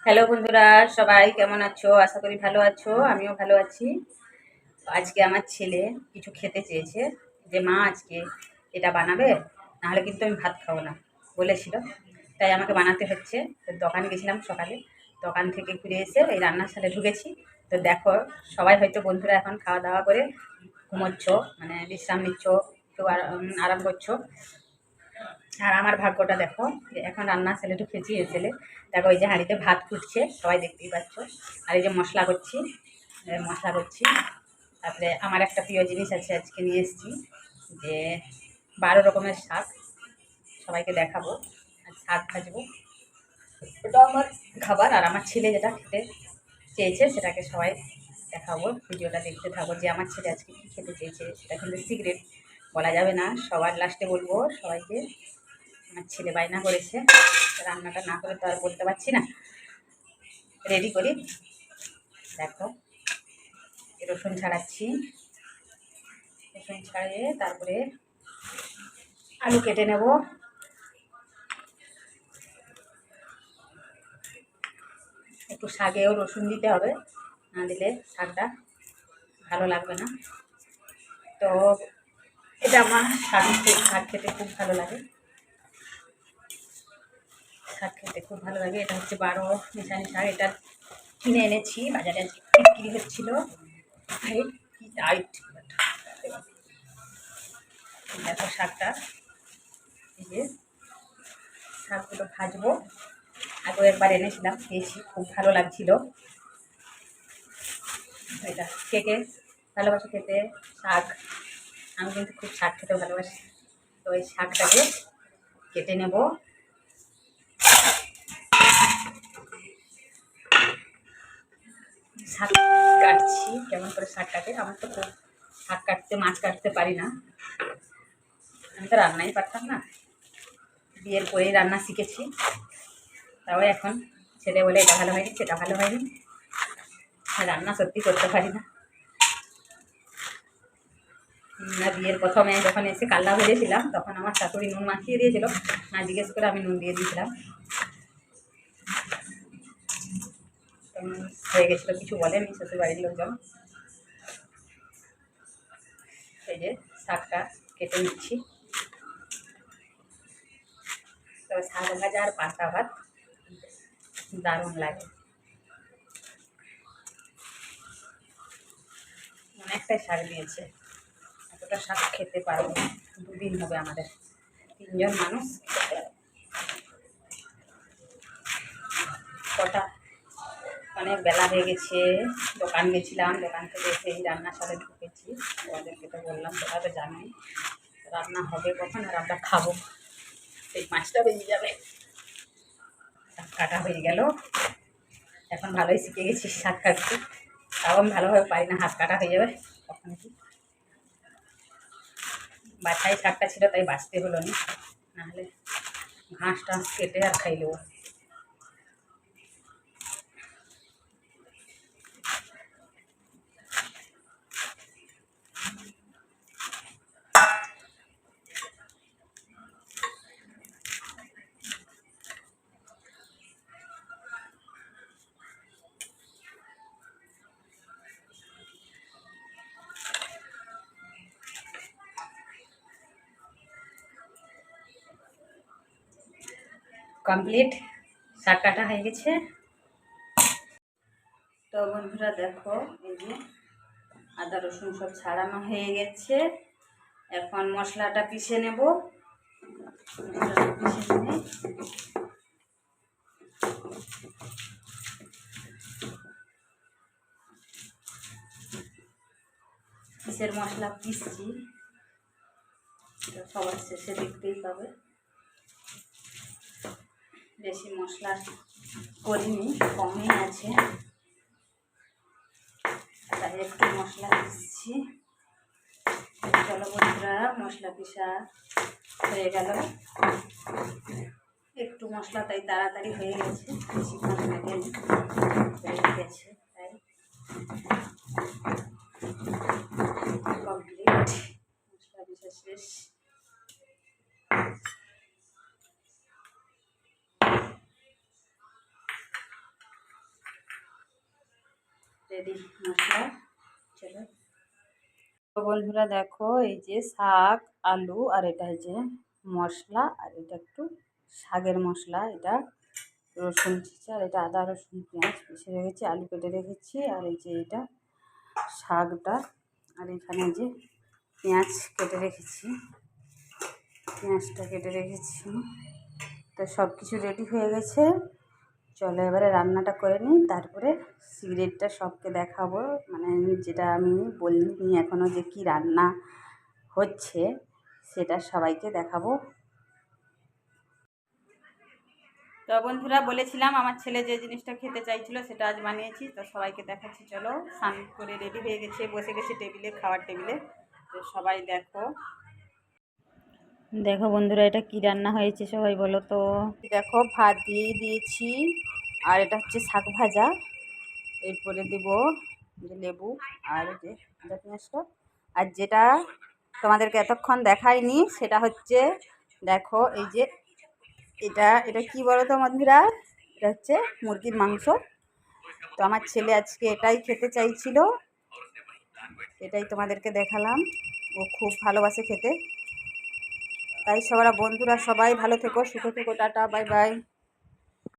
Hello বন্ধুরা, সবাই কেমন আছো? আশা করি ভালো আছো। আমিও ভালো আছি। আজকে আমার ছেলে কিছু খেতে চেয়েছে, যে মা আজকে এটা বানাবে, নাহলে কিন্তু আমি ভাত খাবো না বলেছিল। তাই আমাকে বানাতে হচ্ছে। তো দোকানে গেছিলাম সকালে, দোকান থেকে ঘুরে এসে এই রান্নাশালে ঢুকেছি। তো দেখো, সবাই হয়তো বন্ধুরা এখন খাওয়া দাওয়া করে ঘুমোচ্ছ, মানে বিশ্রাম নিচ্ছ, কেউ আরাম করছো। আর আমার ভাগ্যটা দেখো, যে এখন রান্না ছেলে ঢুকেছি। ছেলে দেখো, ওই যে হাঁড়িতে ভাত ফুটছে, সবাই দেখতেই পাচ্ছ। আর এই যে মশলা করছি, তারপরে আমার একটা প্রিয় জিনিস আছে, আজকে নিয়ে এসেছি, যে 12 রকমের শাক সবাইকে দেখাবো। আর শাক ভাজবো, ওটা আমার খাবার। আর আমার ছেলে যেটা খেতে চেয়েছে সেটাকে সবাই দেখাবো। ভিডিওটা দেখতে থাকবো, যে আমার ছেলে আজকে কী খেতে চেয়েছে। সেটা কিন্তু সিক্রেট, বলা যাবে না, সবার লাস্টে বলবো সবাইকে। আমার ছেলে বায়না করেছে, রান্নাটা না করে তো আর বলতে পারছি না। রেডি করি। দেখো, রসুন ছাড়াচ্ছি, রসুন ছাড়িয়ে তারপরে আলু কেটে নেব। একটু শাকেও রসুন দিতে হবে, না দিলে শাকটা ভালো লাগবে না। তো এটা আমার শাক খেতে খুব ভালো লাগে। এটা হচ্ছে 12 মিশালি শাক। এটা কিনে এনেছি বাজারে, আজকে বিক্রি হচ্ছিল। দেখো শাকটা, এই যে শাকগুলো ভাজবো। আগেও একবার এনেছিলাম, খেয়েছি, খুব ভালো লাগছিল। এটা কে কে ভালোবাসো খেতে শাক? আমি কিন্তু খুব শাক খেতে ভালোবাসি। তো এই শাকটাকে কেটে নেব। শাক কাটছি, কেমন করে শাক কাটে। আমার তো খুব শাক কাটতে, মাছ কাটতে পারি না। আমি তো রান্নাই পারতাম না, বিয়ের পরেই রান্না শিখেছি। তাও এখন ছেলে বলে এটা ভালো হয়নি, সেটা ভালো হয়নি। রান্না সত্যি করতে পারি না। বিয়ের প্রথমে যখন এসে কাল্লা ভেজেছিলাম, তখন আমার শাশুড়ি নুন মাখিয়ে দিয়েছিল, না জিজ্ঞেস করে আমি নুন দিয়ে দিয়েছিলাম। হয়ে গেছিলো, কিছু বলেনি শ্বশুর বাড়ির লোকজন। এই যে শাকটা কেটে নিচ্ছি। তবে শাক ভাজা আর পান্তা ভাত দারুণ লাগে। অনেকটাই শাক দিয়েছে, এতটা শাক খেতে পারবো না। 2 দিন হবে আমাদের, 3 জন মানুষ। কটা অনেক বেলা হয়ে গেছে, দোকান গেছিলাম, দোকান থেকে এসে এই রান্নাশালে ঢুকেছি। ওদেরকে তো বললাম, তোরা তো জানোই রান্না হবে কখন আর আমরা খাবো। সেই 5টা বেজে যাবে। শাক কাটা হয়ে গেল। এখন ভালোই শিখে গেছি শাক কাটতে, তাও আমি ভালোভাবে পারি না, হাত কাটা হয়ে যাবে কখন কি। বাছাই শাকটা ছিল তাই বাছতে হলো না, নাহলে ঘাস টাস কেটে আর খাইলেও। কমপ্লিট, শাক কাটা হয়ে গেছে। তো বন্ধুরা দেখো, এই যে আদা রসুন সব ছাড়ানো হয়ে গেছে। এখন মশলাটা পিষে নেব। কিসের মশলা পিসছি সবার শেষে দেখতেই পাবে। বেশি মশলা করিনি, কমই আছে, তাই একটু মশলা পিসছি। চলো বন্ধুরা, মশলা পিসা হয়ে গেল। একটু মশলা তাই তাড়াতাড়ি হয়ে গেছে, বেশিক্ষণ লাগেনি, হয়ে গেছে তাই কমপ্লিট। মশলা পিসা শেষ। রেডি মশলা। চলো তো বন্ধুরা দেখো, এই যে শাক, আলু, আর এটা এই যে মশলা, আর এটা একটু শাকের মশলা, এটা রসুন ছিঁচা, আর এটা আদা রসুন পেঁয়াজ পিষে রেখেছি, আলু কেটে রেখেছি, আর এই যে এটা শাকটা, আর এখানে যে পেঁয়াজ কেটে রেখেছি, পেঁয়াজটা কেটে রেখেছি। তো সব কিছু রেডি হয়ে গেছে। চলো এবারে রান্নাটা করে নিই, তারপরে সিগারেটটা সবকে দেখাবো, মানে যেটা আমি বলিনি এখনও যে কি রান্না হচ্ছে সেটা সবাইকে দেখাবো। তো বন্ধুরা বলেছিলাম আমার ছেলে যে জিনিসটা খেতে চাইছিল সেটা আজ বানিয়েছি, তো সবাইকে দেখাচ্ছি। চলো, স্নান করে রেডি হয়ে গেছে, বসে গেছে টেবিলে, খাওয়ার টেবিলে। তো সবাই দেখো, দেখো বন্ধুরা এটা কি রান্না হয়েছে সবাই বলো তো। দেখো ভাত দিয়ে দিয়েছি, আর এটা হচ্ছে শাক ভাজা, এরপরে দেব যে লেবু, আর যে আদা পেঁয়াজটা, আর যেটা তোমাদেরকে এতক্ষণ দেখাইনি সেটা হচ্ছে দেখো এই যে এটা এটা কি বলো তো বন্ধুরা, এটা হচ্ছে মুরগির মাংস। তো আমার ছেলে আজকে এটাই খেতে চাইছিল, এটাই তোমাদেরকে দেখালাম। ও খুব ভালোবাসে খেতে। তাই সবাই বন্ধুরা সবাই ভালো থেকো, সুখে থেকো, টাটা, বাই বাই।